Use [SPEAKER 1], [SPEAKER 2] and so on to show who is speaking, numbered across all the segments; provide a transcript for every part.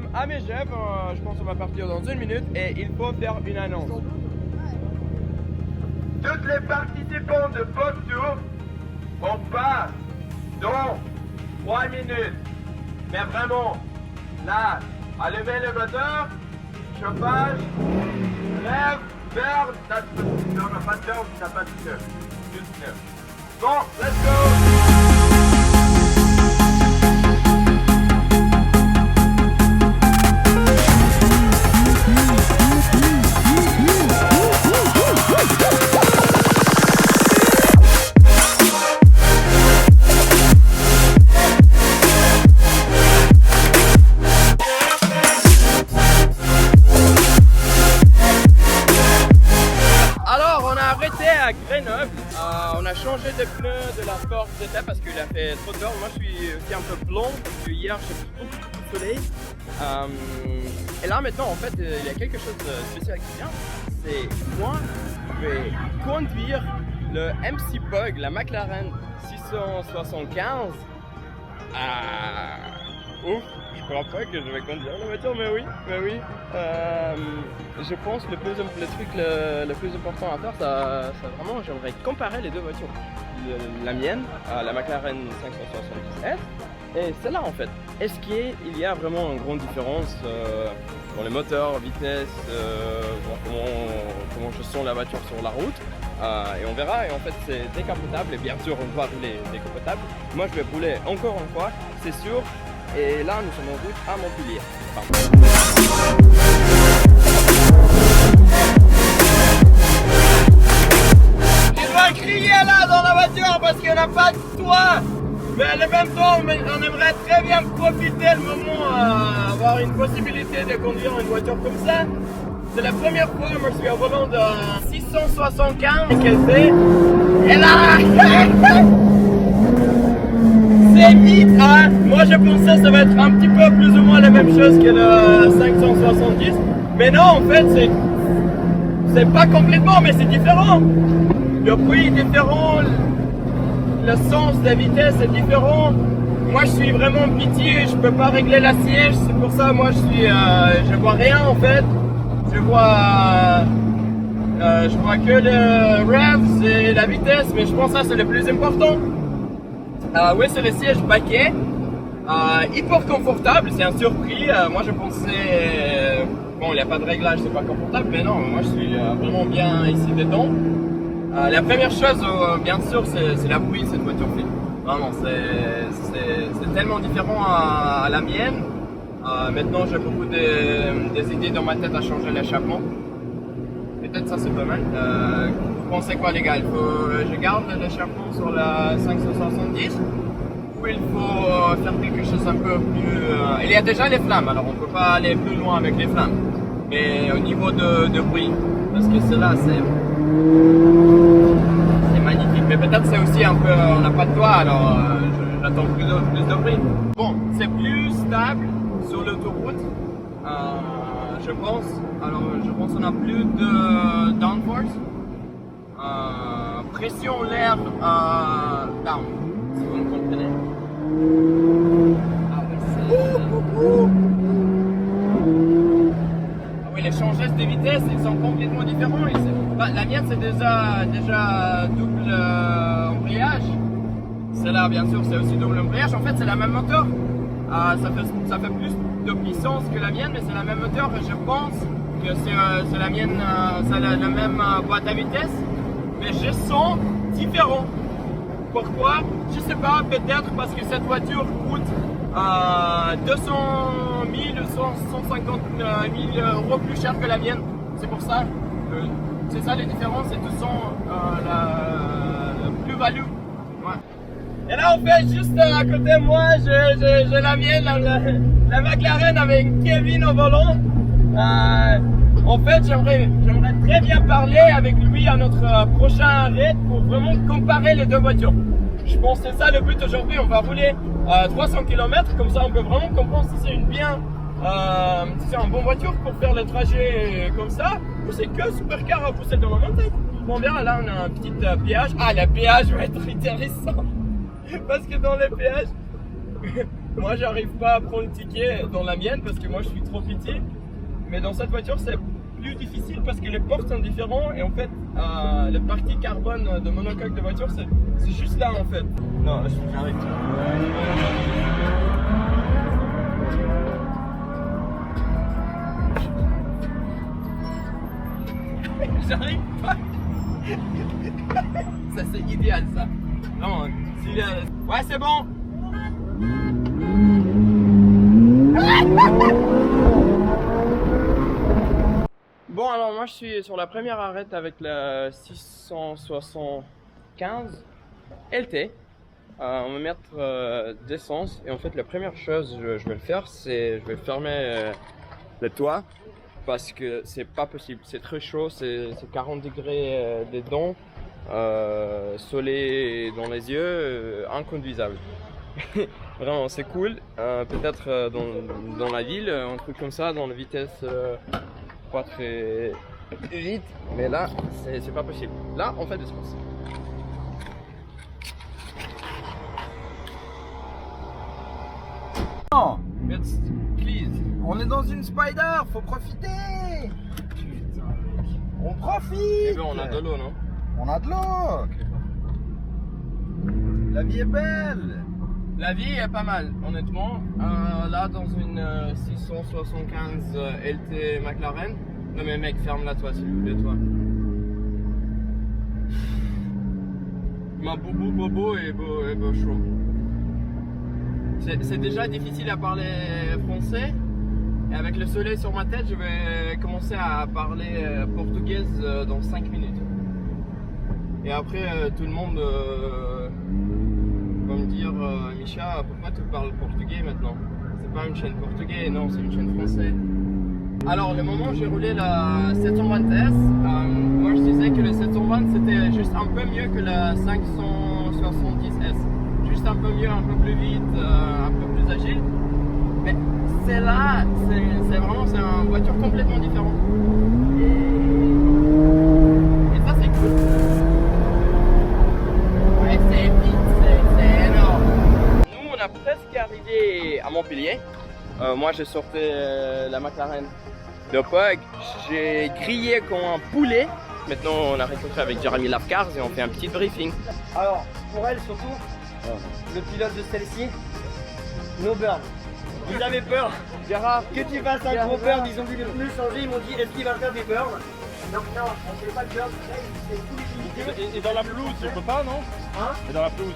[SPEAKER 1] sommes à Megève, je pense qu'on va partir dans 1 minute et il faut faire une annonce. Toutes les participants de Pop Tour, on part dans 3 minutes. Mais vraiment, là, allumez le moteur, chauffage, lève, beurre, non, pas de beurre, t'as pas de pneu. Juste pneu. Bon, let's go! À Grenoble, on a changé de pneus de la force d'étape parce qu'il a fait trop d'heures. Moi je suis aussi un peu blond parce que hier j'ai pris beaucoup de soleil. Et là maintenant en fait il y a quelque chose de spécial qui vient. C'est moi je vais conduire le MC Bug, la McLaren 675. Ouf, je crois pas que je vais conduire la voiture, mais oui. Je pense le truc le plus important à faire, ça vraiment, j'aimerais comparer les deux voitures. La mienne, la McLaren 570S, et celle-là en fait. Est-ce qu'il y a vraiment une grande différence dans les moteurs, vitesse, comment je sens la voiture sur la route? Et on verra, et en fait c'est décapotable, et bien sûr on va rouler décapotable. Moi je vais rouler encore une fois, c'est sûr. Et là, nous sommes en route à Montpellier. Tu dois crier là dans la voiture parce qu'il n'y en a pas de toit. Mais en même temps, on aimerait très bien profiter le moment, avoir une possibilité de conduire une voiture comme ça. C'est la première fois que je suis au volant de 675 qu'elle fait. Et là c'est vite, hein. Moi je pensais que ça va être un petit peu plus ou moins la même chose que le 570. Mais non, en fait c'est pas complètement, mais c'est différent. Le prix est différent, le sens de la vitesse est différent. Moi je suis vraiment pitié, je peux pas régler la siège, c'est pour ça moi je vois rien en fait. Je vois que le rev et la vitesse, mais je pense que ça c'est le plus important. Oui, c'est le siège baquet, hyper confortable, c'est un surpris. Moi je pensais, bon il n'y a pas de réglage, c'est pas confortable, mais non, moi je suis vraiment bien ici dedans. La première chose, bien sûr, c'est la bruit, cette voiture fait. Vraiment, c'est tellement différent à la mienne. Maintenant j'ai beaucoup des idées dans ma tête à changer l'échappement. Peut-être ça c'est pas mal. Vous pensez quoi les gars? Il faut je garde l'échappement sur la 570 ou il faut faire quelque chose un peu plus... Il y a déjà les flammes, alors on peut pas aller plus loin avec les flammes. Mais au niveau de bruit, parce que celle-là c'est magnifique. Mais peut-être c'est aussi un peu... On n'a pas de toit, alors j'attends plus de bruit. Bon, c'est plus stable sur l'autoroute. Je pense, qu'on a plus de downforce, pression l'air down, si vous me comprenez. Ah oui, les changements de vitesse, ils sont complètement différents. La mienne c'est déjà double embrayage. Celle-là, bien sûr, c'est aussi double embrayage. En fait, c'est la même moteur. Ça fait plus de puissance que la mienne, mais c'est la même moteur. Je pense que c'est la mienne, c'est la même boîte à vitesse, mais je sens différent. Pourquoi? Je sais pas, peut-être parce que cette voiture coûte 200 000 ou 150 000 euros plus cher que la mienne. C'est pour ça, c'est ça les différences, et tu sens la plus-value. Ouais. Et là en fait, juste à côté de moi, j'ai la mienne, la McLaren avec Kevin au volant. En fait, j'aimerais très bien parler avec lui à notre prochain arrêt pour vraiment comparer les deux voitures. Je pense que c'est ça le but aujourd'hui. On va rouler 300 km, comme ça on peut vraiment comprendre si c'est si c'est une bonne voiture pour faire le trajet comme ça, ou c'est que supercar à pousser dans la montagne. Bon bien, là on a un petit péage. Ah, le péage va être intéressant parce que dans les péages, moi j'arrive pas à prendre le ticket dans la mienne parce que moi je suis trop petit. Mais dans cette voiture c'est plus difficile parce que les portes sont différentes et en fait le parti carbone de monocoque de voiture c'est juste là en fait. Non, j'arrive. J'arrive pas. Ça c'est idéal ça. Vraiment. Ouais c'est bon. Bon alors moi je suis sur la première arrête avec la 675 LT. On va mettre d'essence et en fait la première chose que je vais le faire c'est je vais fermer le toit parce que c'est pas possible, c'est très chaud, c'est 40 degrés dedans, soleil dans les yeux, inconduisable. Vraiment c'est cool, peut-être dans la ville, un truc comme ça, dans la vitesse pas très vite, mais là c'est pas possible. Là on fait de l'essence.
[SPEAKER 2] Non,
[SPEAKER 1] Please.
[SPEAKER 2] on est dans une Spider, faut profiter. On profite.
[SPEAKER 1] Eh ben on a de l'eau non?
[SPEAKER 2] On a de l'eau. La vie est belle.
[SPEAKER 1] La vie est pas mal, honnêtement. Là, dans une 675 LT McLaren. Non mais mec, ferme-la toi, s'il vous plaît, toi. Ma boubou bobo et beau chaud. C'est déjà difficile à parler français. Et avec le soleil sur ma tête, je vais commencer à parler portugaise dans 5 minutes. Et après, tout le monde va me dire Misha, pourquoi tu parles portugais maintenant? C'est pas une chaîne portugaise, non, c'est une chaîne française. Alors, le moment où j'ai roulé la 720S, moi je disais que le 720 c'était juste un peu mieux que la 570S. Juste un peu mieux, un peu plus vite, un peu plus agile. Mais c'est là, c'est vraiment une voiture complètement différente. Et ça c'est cool. Ouais, c'est vite, c'est énorme. Nous on a presque arrivé à Montpellier. Moi j'ai sorti la McLaren de Pog. J'ai grillé comme un poulet. Maintenant on a rencontré avec Jeremy Lafcars et on fait un petit briefing.
[SPEAKER 3] Alors, pour elle surtout, le pilote de celle-ci, no burn. Ils avaient peur
[SPEAKER 1] Gérard,
[SPEAKER 3] que tu fasses un gros burn, ils ont vu le pneu changer, ils m'ont dit est-ce qu'il va faire des burns? Non, non, on fait pas de burn, c'est tous les unités.
[SPEAKER 4] Et dans la pelouse, je peux pas, non?
[SPEAKER 3] Hein?
[SPEAKER 4] Et dans la pelouse.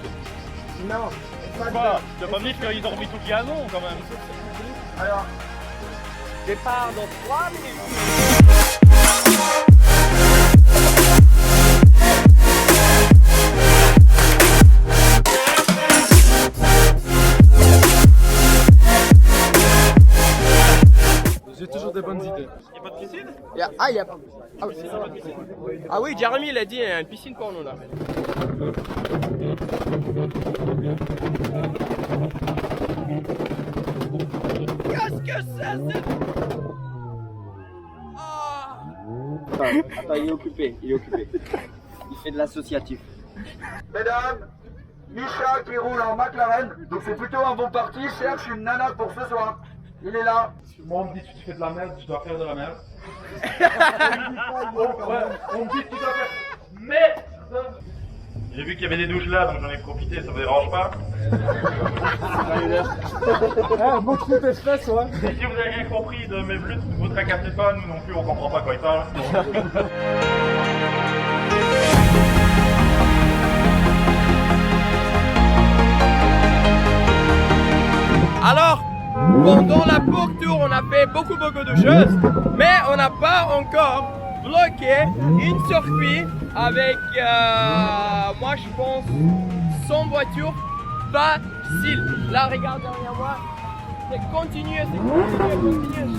[SPEAKER 3] Non, pas de
[SPEAKER 4] Quoi?
[SPEAKER 3] burn.
[SPEAKER 4] Tu vas pas me dire qu'ils ont remis tout le gazon quand même.
[SPEAKER 3] Alors, départ dans 3 minutes.
[SPEAKER 4] J'ai toujours des bonnes idées. Y'a pas de piscine?
[SPEAKER 1] il y a pas. Ah oui, Jeremy il a dit une piscine pour nous là. Qu'est-ce que c'est?
[SPEAKER 3] Attends, il est occupé, il fait de l'associatif.
[SPEAKER 2] Mesdames, Misha qui roule en McLaren, donc c'est plutôt un bon parti, cherche une nana pour ce soir. Il est là.
[SPEAKER 4] Moi on me dit que tu fais de la merde, je dois faire de la merde. On me dit que tu dois faire merde. J'ai vu qu'il y avait des douches là, donc j'en ai profité, ça vous dérange pas?
[SPEAKER 2] Bon truc espèce, ouais.
[SPEAKER 4] Et si vous avez rien compris de mes blutes, ne vous tracassez pas, nous non plus on comprend pas quoi il parle.
[SPEAKER 1] Alors, pendant la Pog Tour, on a fait beaucoup de choses, mais on n'a pas encore bloqué une circuit avec, moi je pense, 100 voitures facile. Là, regarde derrière moi, c'est continuer.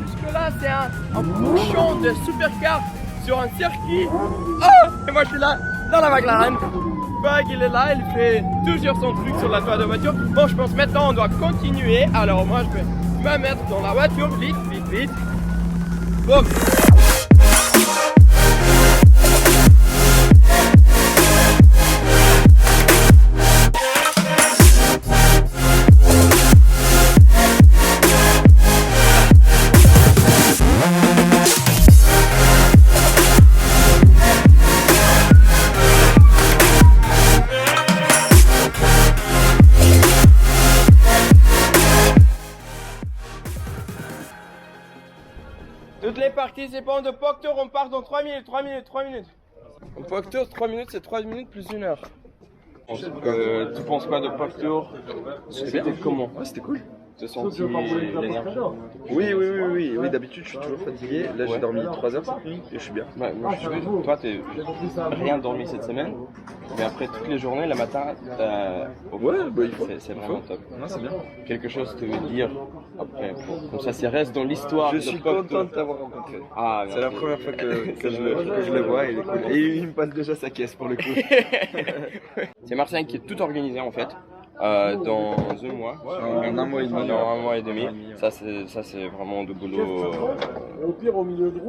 [SPEAKER 1] Jusque là, c'est un bouchon de supercar sur un circuit. Oh, et moi je suis là, dans la McLaren. Pog il est là, il fait toujours son truc sur la toit de voiture. Bon, je pense maintenant on doit continuer. Alors moi je vais me mettre dans la voiture, vite. Boum. Toutes les participants de POC Tour, on part dans 3 minutes, 3 minutes, 3 minutes. Au POC Tour, 3 minutes, c'est 3 minutes plus 1 heure. Tu penses quoi de POC Tour? C'était comment?
[SPEAKER 5] Ouais, c'était cool.
[SPEAKER 1] Tu as senti l'énergie?
[SPEAKER 5] Oui, d'habitude je suis toujours fatigué. Là j'ai dormi 3 heures cette nuit et je suis bien.
[SPEAKER 1] Ouais, moi, toi, t'as rien dormi cette semaine, mais après toutes les journées, le matin,
[SPEAKER 5] il faut.
[SPEAKER 1] c'est vraiment top.
[SPEAKER 5] Non, c'est bien.
[SPEAKER 1] Quelque chose te veut dire après, comme ça reste dans l'histoire.
[SPEAKER 5] Je
[SPEAKER 1] de
[SPEAKER 5] suis
[SPEAKER 1] POC Tour.
[SPEAKER 5] content de t'avoir rencontré.
[SPEAKER 1] Ah,
[SPEAKER 5] C'est la première fois que je le vois et il est cool. Et il me passe déjà sa caisse pour le coup.
[SPEAKER 1] C'est Martin qui est tout organisé en fait. Dans un mois.
[SPEAKER 5] En un mois et demi.
[SPEAKER 1] Dans un mois et demi. Ça c'est vraiment de boulot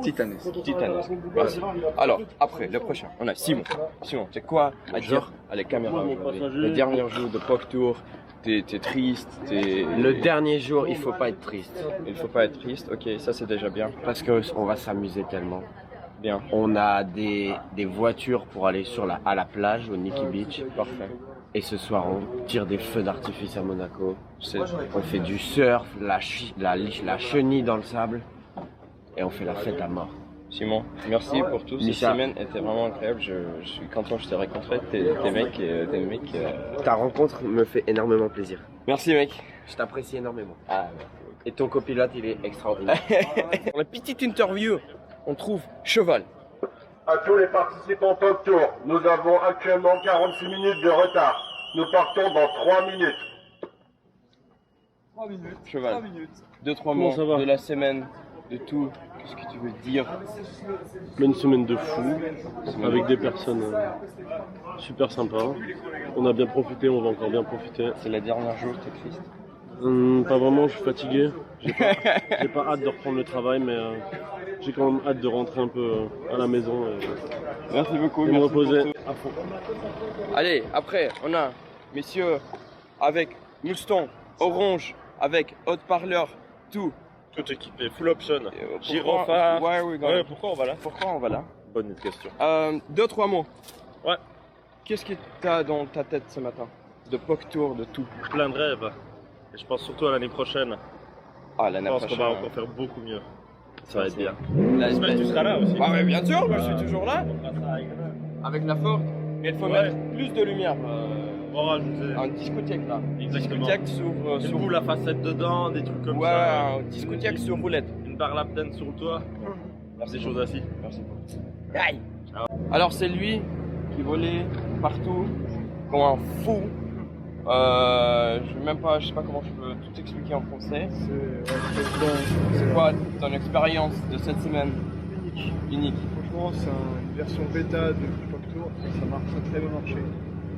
[SPEAKER 5] Titanesque.
[SPEAKER 1] titanesque. Merci. Alors après le prochain, on a Simon. Simon, c'est quoi à dire à la caméra aujourd'hui? Le dernier jour de POC Tour, t'es triste,
[SPEAKER 6] Le dernier jour, il faut pas être triste.
[SPEAKER 1] Il faut pas être triste. Ok, ça c'est déjà bien.
[SPEAKER 6] Parce qu'on va s'amuser tellement.
[SPEAKER 1] Bien.
[SPEAKER 6] On a des voitures pour aller à la plage, au Nikki Beach.
[SPEAKER 1] Parfait.
[SPEAKER 6] Et ce soir, on tire des feux d'artifice à Monaco. On fait du surf, la chenille dans le sable. Et on fait la fête à mort.
[SPEAKER 1] Simon, merci pour tout. Cette
[SPEAKER 6] Micha.
[SPEAKER 1] semaine était vraiment incroyable. Je suis content que je t'ai rencontré. T'es mec.
[SPEAKER 6] Ta rencontre me fait énormément plaisir.
[SPEAKER 1] Merci mec.
[SPEAKER 6] Je t'apprécie énormément.
[SPEAKER 1] Ah,
[SPEAKER 6] Et ton copilote, il est extraordinaire.
[SPEAKER 1] Pour la petite interview, on trouve Cheval.
[SPEAKER 7] À tous les participants POC Tour, nous avons actuellement 46 minutes de retard. Nous partons dans 3 minutes.
[SPEAKER 1] Cheval. 2-3 mots de la semaine, de tout. Qu'est-ce que tu veux dire?
[SPEAKER 8] Une semaine de fou, avec des personnes super sympas. On a bien profité, on va encore bien profiter.
[SPEAKER 1] C'est la dernière jour, t'es triste?
[SPEAKER 8] Pas vraiment, je suis fatigué. J'ai pas hâte de reprendre le travail, mais j'ai quand même hâte de rentrer un peu à la maison
[SPEAKER 1] Merci beaucoup.
[SPEAKER 8] et me
[SPEAKER 1] Merci
[SPEAKER 8] reposer
[SPEAKER 1] pour tout.
[SPEAKER 8] à fond.
[SPEAKER 1] Allez, après, on a messieurs avec Mouston, Orange, avec haute-parleur, tout.
[SPEAKER 4] Tout équipé, full option.
[SPEAKER 1] Pourquoi-
[SPEAKER 4] Gyrophare.
[SPEAKER 1] Ouais, oui,
[SPEAKER 4] Ouais, pourquoi on va là?
[SPEAKER 1] Pourquoi on va là?
[SPEAKER 4] Bonne question.
[SPEAKER 1] 2-3 mots.
[SPEAKER 4] Ouais.
[SPEAKER 1] Qu'est-ce que t'as dans ta tête ce matin? De POC Tour, de tout.
[SPEAKER 4] Plein de rêves. Et je pense surtout à l'année prochaine.
[SPEAKER 1] Ah,
[SPEAKER 4] Je
[SPEAKER 1] l'année
[SPEAKER 4] pense qu'on
[SPEAKER 1] prochaine.
[SPEAKER 4] va encore faire beaucoup mieux. Ça va être bien.
[SPEAKER 1] J'espère
[SPEAKER 4] que tu seras là aussi.
[SPEAKER 1] Ah, mais bien sûr, je suis toujours là. Avec la Ford. Mais il faut
[SPEAKER 4] Ouais.
[SPEAKER 1] mettre plus de lumière.
[SPEAKER 4] On va rajouter.
[SPEAKER 1] Un discothèque là.
[SPEAKER 4] Exactement.
[SPEAKER 1] Discothèque sur.
[SPEAKER 4] Du coup, la facette dedans, des trucs comme
[SPEAKER 1] Ouais,
[SPEAKER 4] ça.
[SPEAKER 1] un discothèque sur roulette.
[SPEAKER 4] Une barre lap dance sur le toit. Des choses assis.
[SPEAKER 1] Merci. Aïe. Alors c'est lui qui volait partout comme un fou. Je sais pas comment je peux tout expliquer en français. C'est quoi ton expérience de cette semaine? Unique.
[SPEAKER 9] Franchement, c'est une version bêta de POC Tour. Ça a très bien marché.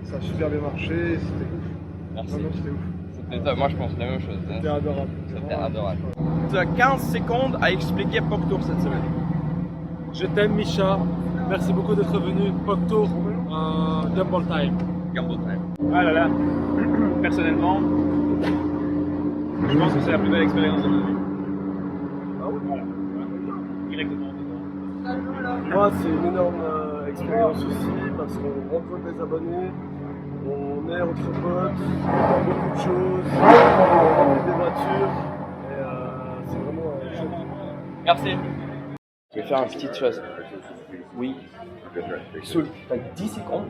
[SPEAKER 9] Ça a super bien marché. C'était ouf.
[SPEAKER 1] Merci.
[SPEAKER 9] Vraiment, c'était ouf.
[SPEAKER 1] C'était top. Moi je pense la même chose.
[SPEAKER 9] C'était adorable.
[SPEAKER 1] C'était adorable. Tu as 15 secondes à expliquer POC Tour cette semaine.
[SPEAKER 8] Je t'aime Micha, merci beaucoup d'être venu. POC Tour, Gamble Time.
[SPEAKER 1] Gamble time.
[SPEAKER 10] Ah là là, personnellement, je pense que c'est la plus belle expérience de ma vie. Voilà. Directement.
[SPEAKER 9] Moi, c'est une énorme expérience aussi parce qu'on rencontre des abonnés, on est entre potes, on voit beaucoup de choses, on fait des voitures et c'est vraiment chouette.
[SPEAKER 1] Merci. Je vais faire une petite chose. Oui. T'as 10 secondes?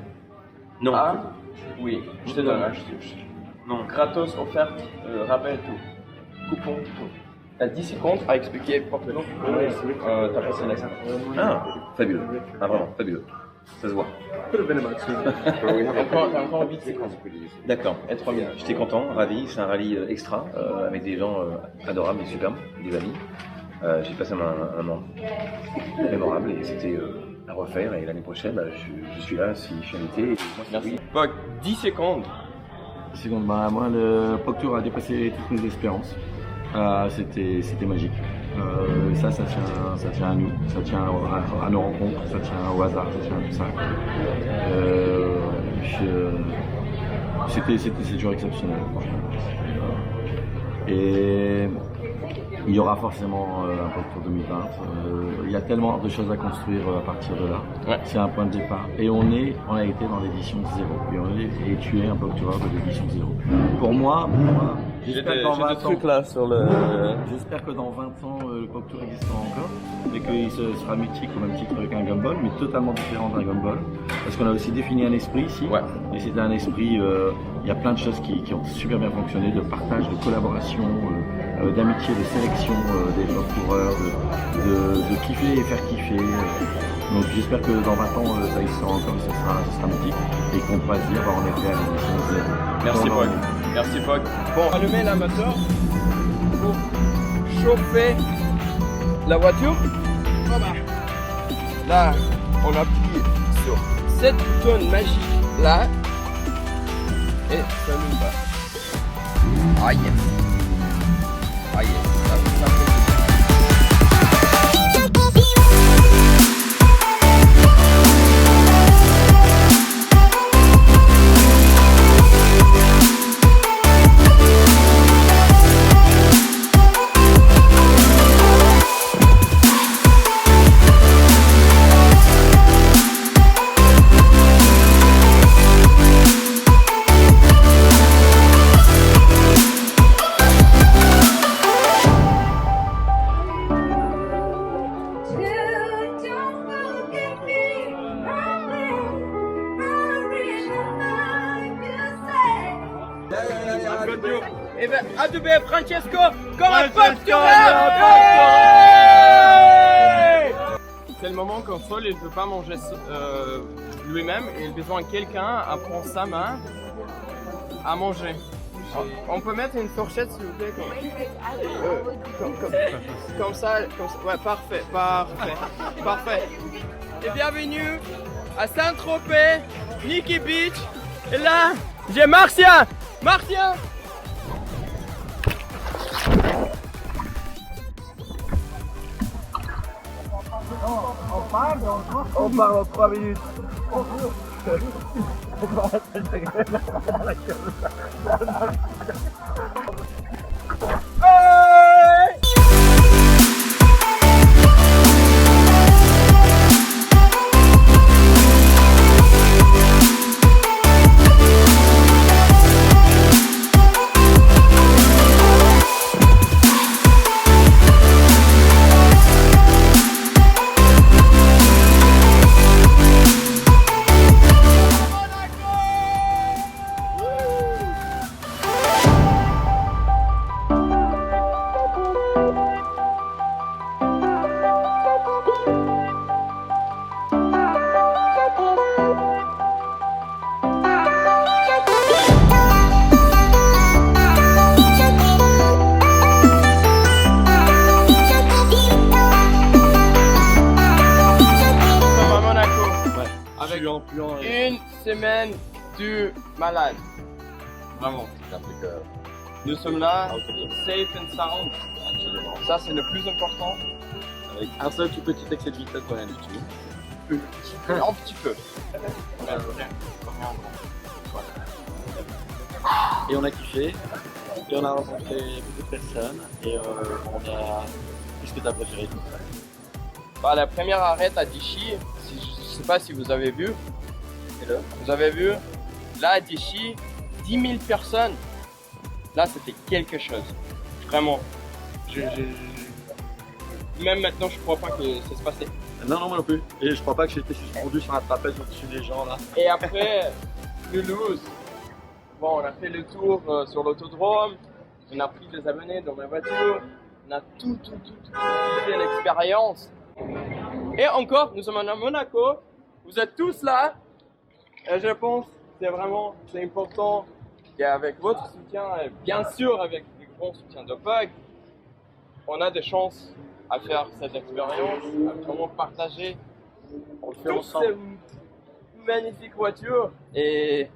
[SPEAKER 4] Non.
[SPEAKER 1] Ah, oui, je te donne. Non. Gratos offert, rappel tout. Coupon tout. T'as 10 secondes à expliquer pourquoi t'as passé la scène.
[SPEAKER 5] Ah, fabuleux. Ah, vraiment, fabuleux. Ça se voit.
[SPEAKER 1] T'as encore 8 secondes.
[SPEAKER 5] D'accord.
[SPEAKER 1] Et 3 minutes.
[SPEAKER 5] J'étais content, ravi. C'est un rallye extra avec des gens adorables et superbes, des amis. J'ai passé un an mémorable et c'était à refaire. Et l'année prochaine, je suis là si je suis invité. Et moi, c'est
[SPEAKER 1] Merci.
[SPEAKER 5] oui.
[SPEAKER 1] POC, 10 secondes.
[SPEAKER 11] Seconde, moi le POC Tour a dépassé toutes mes espérances. C'était magique. Ça tient à nous, ça tient à nos rencontres, ça tient au hasard, ça tient à tout ça. C'était toujours exceptionnel, franchement. Et il y aura forcément un POC Tour 2020. Il y a tellement de choses à construire à partir de là.
[SPEAKER 1] Ouais.
[SPEAKER 11] C'est un point de départ. Et on a été dans l'édition 0. Et tu es un POC Tour de l'édition 0. Pour moi, J'espère
[SPEAKER 6] J'ai
[SPEAKER 11] que dans
[SPEAKER 6] des
[SPEAKER 11] 20
[SPEAKER 6] trucs
[SPEAKER 11] ans,
[SPEAKER 6] là sur le.
[SPEAKER 11] j'espère que dans 20 ans, le Pop Tour existera encore et qu'il sera mythique au même titre qu'un Gumball, mais totalement différent d'un Gumball. Parce qu'on a aussi défini un esprit ici.
[SPEAKER 6] Ouais.
[SPEAKER 11] Et c'était un esprit, il y a plein de choses qui ont super bien fonctionné, de partage, de collaboration, d'amitié, de sélection des Pop Toureurs, de kiffer et faire kiffer. Donc j'espère que dans 20 ans, ça existera encore, ça sera mythique et qu'on pourra se dire, on est fait à l'émission zéro.
[SPEAKER 1] Merci
[SPEAKER 11] Bon,
[SPEAKER 1] Pog. Merci Pog. Bon, allumez la moteur pour chauffer la voiture. Voilà. Là, on appuie sur cette bouton magique là et ça nous va. Ah yes. Ah yes. Ça fait plaisir. Et bien, A2B Francesco comme un Pop C'est le moment qu'un folle il ne peut pas manger lui-même, il a besoin de quelqu'un à prendre sa main à manger. On peut mettre une fourchette s'il vous plaît comme ça, ouais, parfait. Et bienvenue à Saint-Tropez, Nikki Beach. Et là, j'ai Martien.
[SPEAKER 2] On parle en 3 minutes.
[SPEAKER 1] Une semaine du malade. Vraiment. Nous sommes là, safe and sound. Ça, c'est le plus important.
[SPEAKER 11] Avec un seul tout petit excès de vitesse, rien du tout.
[SPEAKER 1] Un petit peu.
[SPEAKER 11] Et on a kiffé, et on a rencontré beaucoup de personnes, et on a... Qu'est-ce que t'as préféré?
[SPEAKER 1] Bah, la première arrête à Dichy, je sais pas si vous avez vu. Vous avez vu? Là à Dichy, 10 000 personnes. Là c'était quelque chose. Vraiment. Même maintenant je crois pas que ça se passait.
[SPEAKER 11] Non, moi non plus. Et je crois pas que j'ai été suspendu sur un trapèze au-dessus des gens là.
[SPEAKER 1] Et après, Mulhouse. Bon, on a fait le tour sur l'autodrome. On a pris des abonnés dans ma voiture. On a tout fait l'expérience. Et encore, nous sommes à Monaco. Vous êtes tous là. Et je pense que c'est important. Et avec votre soutien, et bien sûr avec le grand soutien de Pog, on a des chances à faire cette expérience, à vraiment partager.
[SPEAKER 11] On le fait ensemble.
[SPEAKER 1] Ces magnifiques voitures. Et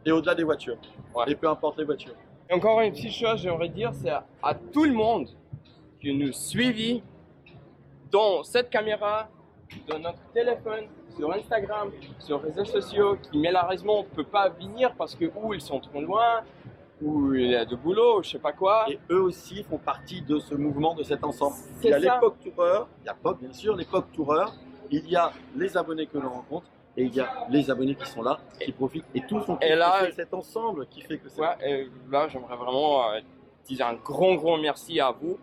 [SPEAKER 11] au-delà des voitures.
[SPEAKER 1] Ouais.
[SPEAKER 11] Et peu importe les voitures.
[SPEAKER 1] Et encore une petite chose, j'aimerais dire, c'est à tout le monde qui nous suit dans cette caméra, dans notre téléphone, sur Instagram, sur les réseaux sociaux, qui malheureusement ne peut pas venir parce que ou ils sont trop loin, ou il y a de boulot, je sais pas quoi.
[SPEAKER 11] Et eux aussi font partie de ce mouvement, de cet ensemble.
[SPEAKER 1] C'est
[SPEAKER 11] Il y a
[SPEAKER 1] ça.
[SPEAKER 11] les Pog Toureurs, il y a Pog bien sûr, les Pog Toureurs, il y a les abonnés que l'on rencontre, et il y a les abonnés qui sont là, qui profitent, et tous ont
[SPEAKER 1] Et là,
[SPEAKER 11] cet ensemble qui fait que c'est...
[SPEAKER 1] Ouais, et là j'aimerais vraiment dire un grand merci à vous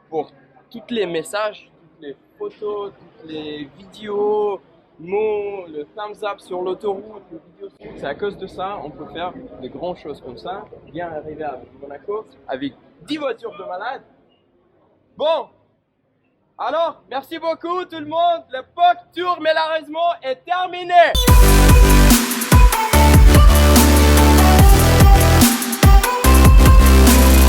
[SPEAKER 1] pour tous les messages, toutes les photos, toutes les vidéos, mots, le thumbs up sur l'autoroute, les vidéos. C'est à cause de ça, on peut faire de grandes choses comme ça, bien arriver à Monaco avec 10 voitures de malades. Bon, alors, merci beaucoup tout le monde, le POC Tour malheureusement est terminé.